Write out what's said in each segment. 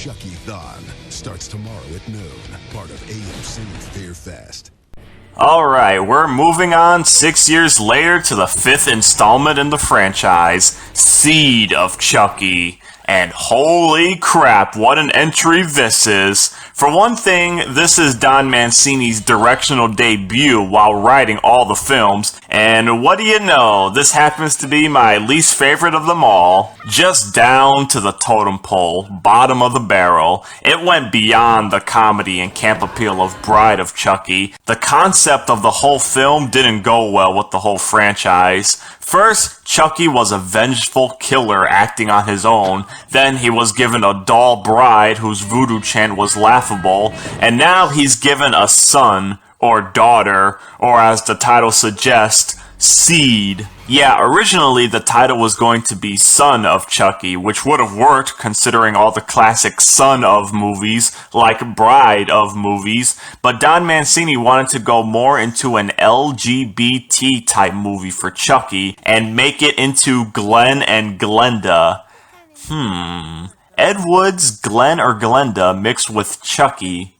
Chucky-thon starts tomorrow at noon, part of AMC Fear Fest. Alright, we're moving on 6 years later to the 5th installment in the franchise, Seed of Chucky. And holy crap, what an entry this is. For one thing, this is Don Mancini's directional debut while writing all the films, and what do you know, this happens to be my least favorite of them all. Just down to the totem pole, bottom of the barrel, it went beyond the comedy and camp appeal of Bride of Chucky. The concept of the whole film didn't go well with the whole franchise. First, Chucky was a vengeful killer acting on his own, then he was given a doll bride whose voodoo chant was laughable, and now he's given a son, or daughter, or as the title suggests, Seed. Yeah, originally the title was going to be Son of Chucky, which would have worked considering all the classic Son of movies, like Bride of movies, but Don Mancini wanted to go more into an LGBT type movie for Chucky, and make it into Glenn and Glenda. Ed Wood's Glenn or Glenda mixed with Chucky?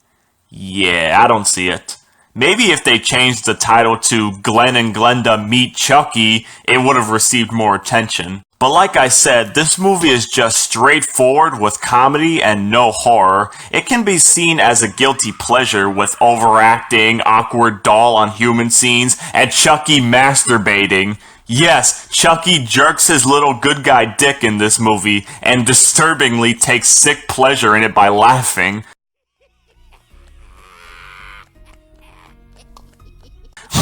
Yeah, I don't see it. Maybe if they changed the title to Glenn and Glenda Meet Chucky, it would have received more attention. But like I said, this movie is just straightforward with comedy and no horror. It can be seen as a guilty pleasure with overacting, awkward doll on human scenes, and Chucky masturbating. Yes, Chucky jerks his little good guy dick in this movie, and disturbingly takes sick pleasure in it by laughing.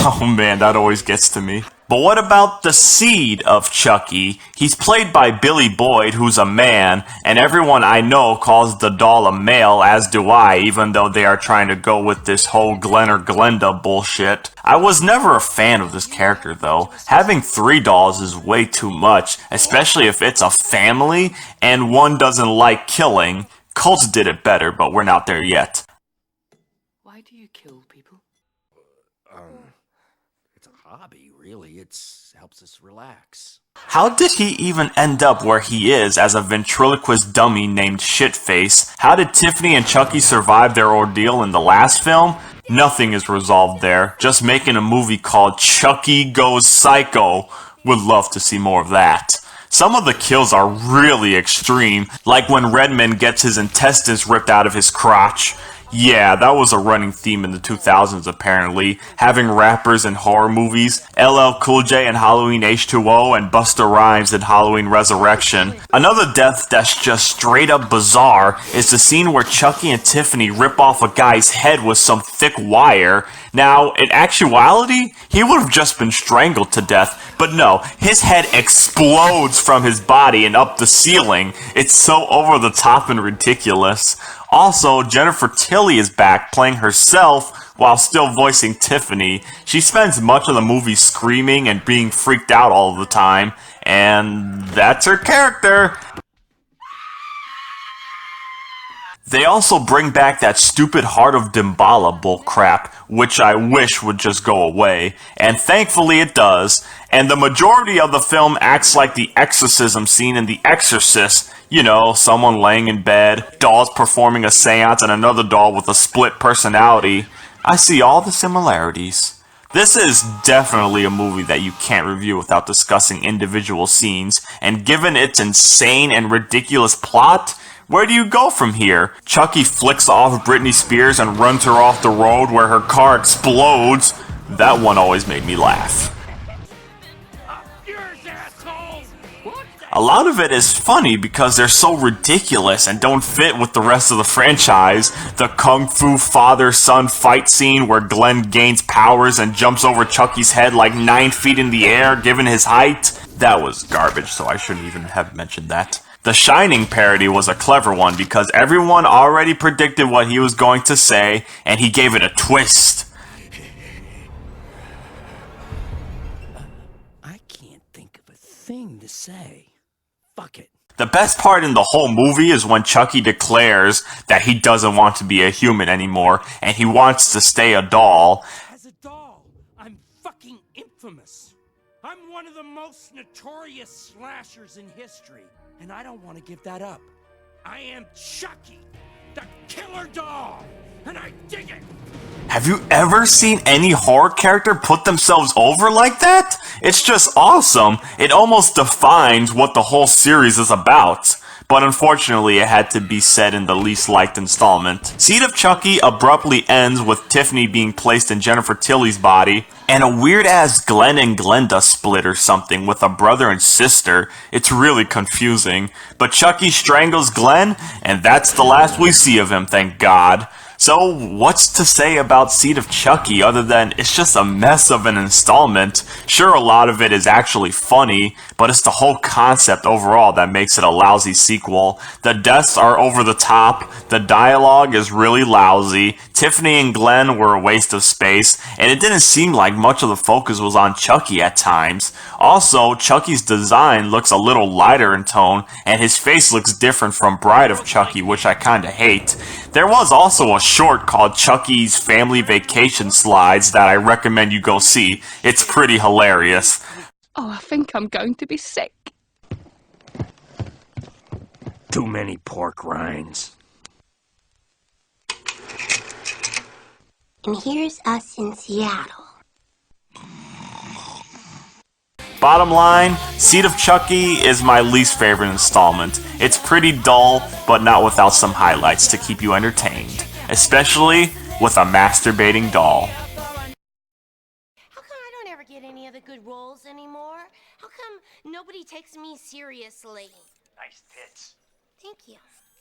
Oh man, that always gets to me. But what about the Seed of Chucky? He's played by Billy Boyd, who's a man, and everyone I know calls the doll a male, as do I, even though they are trying to go with this whole Glenn or Glenda bullshit. I was never a fan of this character though. Having 3 dolls is way too much, especially if it's a family and one doesn't like killing. Cults did it better, but we're not there yet. Why do you kill people? It's a hobby, really. It helps us relax. How did he even end up where he is as a ventriloquist dummy named Shitface? How did Tiffany and Chucky survive their ordeal in the last film? Nothing is resolved there. Just making a movie called Chucky Goes Psycho. Would love to see more of that. Some of the kills are really extreme, like when Redman gets his intestines ripped out of his crotch. Yeah, that was a running theme in the 2000s apparently, having rappers in horror movies, LL Cool J in Halloween H2O, and Busta Rhymes in Halloween Resurrection. Another death that's just straight up bizarre is the scene where Chucky and Tiffany rip off a guy's head with some thick wire. Now, in actuality, he would have just been strangled to death, but no, his head explodes from his body and up the ceiling. It's so over the top and ridiculous. Also, Jennifer Tilly is back playing herself while still voicing Tiffany. She spends much of the movie screaming and being freaked out all the time, and that's her character. They also bring back that stupid Heart of Damballa bullcrap, which I wish would just go away, and thankfully it does, and the majority of the film acts like the exorcism scene in The Exorcist. You know, someone laying in bed, dolls performing a seance, and another doll with a split personality. I see all the similarities. This is definitely a movie that you can't review without discussing individual scenes, and given its insane and ridiculous plot, where do you go from here? Chucky flicks off Britney Spears and runs her off the road where her car explodes. That one always made me laugh. A lot of it is funny because they're so ridiculous and don't fit with the rest of the franchise. The Kung Fu father-son fight scene where Glenn gains powers and jumps over Chucky's head like 9 feet in the air given his height. That was garbage, so I shouldn't even have mentioned that. The Shining parody was a clever one because everyone already predicted what he was going to say, and he gave it a twist. I can't think of a thing to say. Fuck it. The best part in the whole movie is when Chucky declares that he doesn't want to be a human anymore, and he wants to stay a doll. As a doll, I'm fucking infamous. I'm one of the most notorious slashers in history, and I don't want to give that up. I am Chucky, the killer doll, and I dig it. Have you ever seen any horror character put themselves over like that? It's just awesome. It almost defines what the whole series is about. But unfortunately, it had to be said in the least liked installment. Seed of Chucky abruptly ends with Tiffany being placed in Jennifer Tilly's body, and a weird-ass Glenn and Glenda split or something with a brother and sister. It's really confusing. But Chucky strangles Glenn, and that's the last we see of him, thank God. So, what's to say about Seed of Chucky other than it's just a mess of an installment? Sure, a lot of it is actually funny, but it's the whole concept overall that makes it a lousy sequel. The deaths are over the top, the dialogue is really lousy, Tiffany and Glenn were a waste of space, and it didn't seem like much of the focus was on Chucky at times. Also, Chucky's design looks a little lighter in tone, and his face looks different from Bride of Chucky, which I kinda hate. There was also a short called Chucky's Family Vacation Slides that I recommend you go see. It's pretty hilarious. Oh, I think I'm going to be sick. Too many pork rinds. And here's us in Seattle. Bottom line, Seed of Chucky is my least favorite installment. It's pretty dull, but not without some highlights to keep you entertained. Especially with a masturbating doll. How come I don't ever get any of the good roles anymore? How come nobody takes me seriously? Nice tits. Thank you.